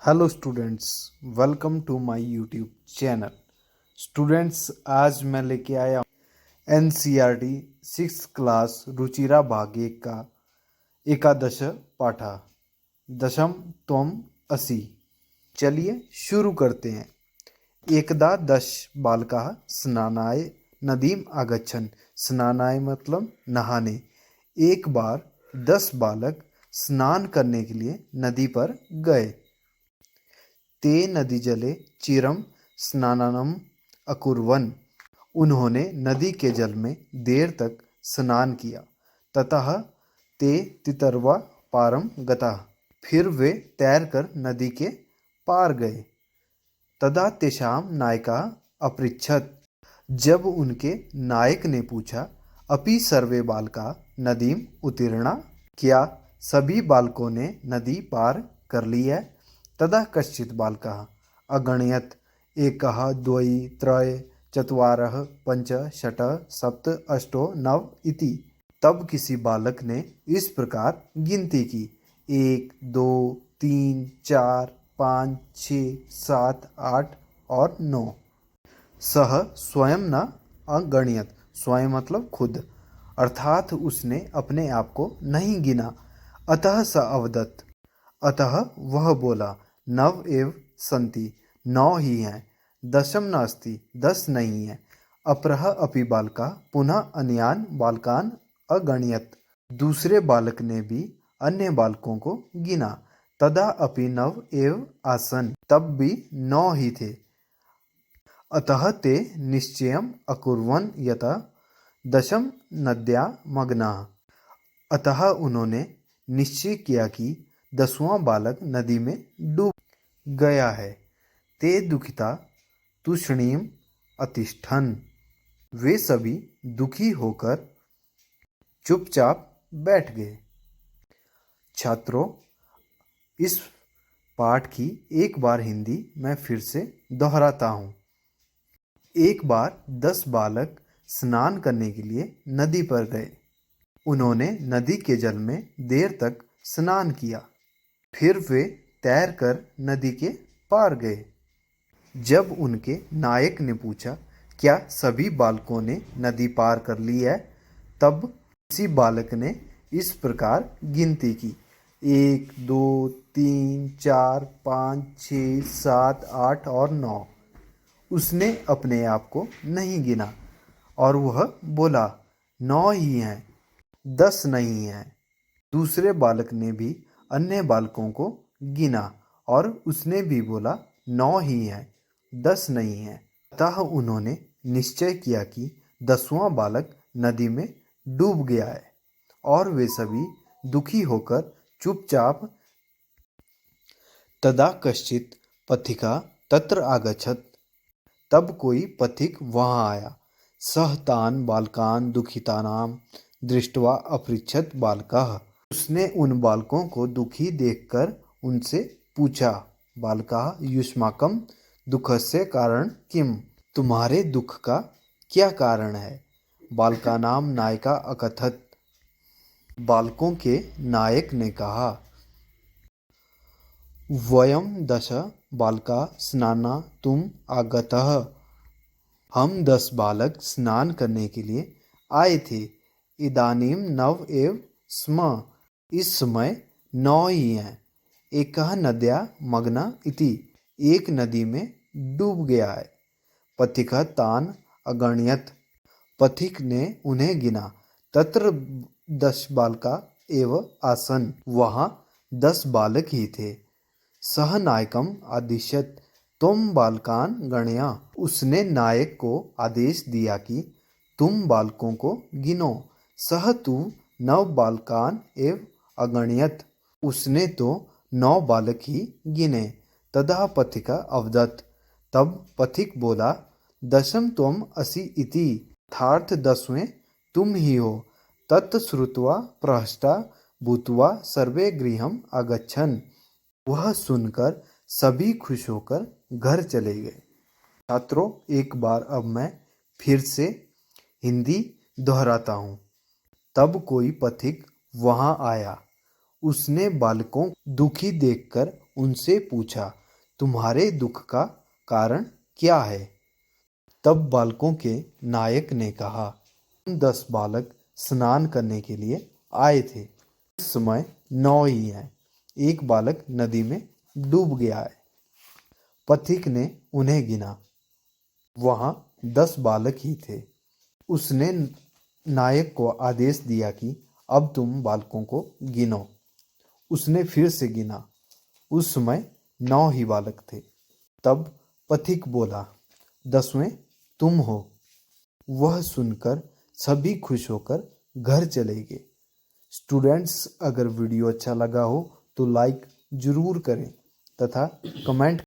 Hello students, welcome to my YouTube channel. Students, आज मैं लेके आया एनसीईआरटी 6th क्लास रुचिरा भाग 1 का एकादश पाठा दशम त्वम असि। चलिए शुरू करते हैं। एकदा दश बालकाः स्नानाय नदीम आगच्छन्। स्नानाय मतलब नहाने। एक बार 10 बालक स्नान करने के लिए नदी पर गए। ते नदीजले चिरं स्नानम् अकुर्वन्। उन्होंने नदी के जल में देर तक स्नान किया। ततः ते तितर्वा पारं गताः। फिर वे तैरकर नदी के पार गए। तदा तेषां नायकः अपृच्छत्। जब उनके नायक ने पूछा, अपि सर्वे बालका नदीम उत्तीर्णा? क्या सभी बालकों ने नदी पार कर ली है? तदा कश्चित् बालकः अगणयत् एकः द्वै त्रय चत्वारः पञ्च षट् सप्त अष्टो नव इति। तब किसी बालक ने इस प्रकार गिनती की, 1 2 3 4 5 6 7 8 और 9। सह स्वयं न अगणयत्। स्वयं मतलब खुद, अर्थात उसने अपने आप को नहीं गिना। अतः स अवदत्। अतः वह बोला, नव एव सन्ति, 9 ही हैं। दशम नास्ति, 10 नहीं है। अपरः अपि बालका पुनः अन्यान बालकान अगणयत्। दूसरे बालक ने भी अन्य बालकों को गिना। तदा अपि नव एव आसन, तब भी 9 ही थे। अतः ते निश्चयम् अकुर्वन् यत् दशम नद्या मग्नाः। अतः उन्होंने निश्चय किया कि 10वां बालक नदी में डूब गया है। ते दुखिता तूष्णीम अतिष्ठन्। वे सभी दुखी होकर चुपचाप बैठ गए। छात्रों, इस पाठ की एक बार हिंदी मैं फिर से दोहराता हूँ। एक बार 10 बालक स्नान करने के लिए नदी पर गए। उन्होंने नदी के जल में देर तक स्नान किया। फिर वे तैरकर नदी के पार गए। जब उनके नायक ने पूछा, क्या सभी बालकों ने नदी पार कर ली है? तब किसी बालक ने इस प्रकार गिनती की, 1 2 3 4 5 6 7 8 और 9। उसने अपने आप को नहीं गिना और वह बोला, 9 ही हैं, 10 नहीं हैं। दूसरे बालक ने भी अन्य बालकों को गिना और उसने भी बोला, 9 ही हैं, 10 नहीं हैं। अतः उन्होंने निश्चय किया कि 10वां बालक नदी में डूब गया है और वे सभी दुखी होकर चुपचाप। तदा कश्चित् पथिकः तत्र आगच्छत्। तब कोई पथिक वहाँ आया। सः तान् बालकान् दुःखितानां दृष्ट्वा अपृच्छत् बालकः। उसने उन बालकों को दुखी देखकर उनसे पूछा, बालकाः युष्माकं दुःखस्य कारण किम? तुम्हारे दुख का क्या कारण है? बालकानां नायका अकथत्। बालकों के नायक ने कहा, वयं 10 बालका स्नानातुम् आगतः। हम 10 बालक स्नान करने के लिए आए थे। इदानीं नव एव स्म। इस समय 9 ही हैं। एकः नद्या मग्ना इति। एक नदी में डूब गया है। पथिकः तान् अगणयत्। पथिक ने उन्हें गिना। तत्र 10 बालका एव आसन्। वहाँ 10 बालक ही थे। सह नायकम् आदिशत् तुम बालकान गणया। उसने नायक को आदेश दिया कि तुम बालकों को गिनो। सह तु 9 बालकान एव अगणयत्। उसने तो 9 बालक ही गिने। तदा पथिक अवदत्। तब पथिक बोला, दशम त्वम असि इति। अर्थात 10वें तुम ही हो। तत् श्रुत्वा प्रहष्टा भूत्वा सर्वे गृहम् अगच्छन्। वह सुनकर सभी खुश होकर घर चले गए। छात्रों, एक बार अब मैं फिर से हिंदी दोहराता हूँ। तब कोई पथिक वहाँ आया। उसने बालकों दुखी देखकर उनसे पूछा, तुम्हारे दुख का कारण क्या है? तब बालकों के नायक ने कहा, हम 10 बालक स्नान करने के लिए आए थे। इस समय 9 ही हैं। एक बालक नदी में डूब गया है। पथिक ने उन्हें गिना। वहां 10 बालक ही थे। उसने नायक को आदेश दिया कि अब तुम बालकों को गिनो। उसने फिर से गिना। उस समय 9 ही बालक थे। तब पथिक बोला, 10वें तुम हो। वह सुनकर सभी खुश होकर घर चले गए। स्टूडेंट्स, अगर वीडियो अच्छा लगा हो तो लाइक जरूर करें तथा कमेंट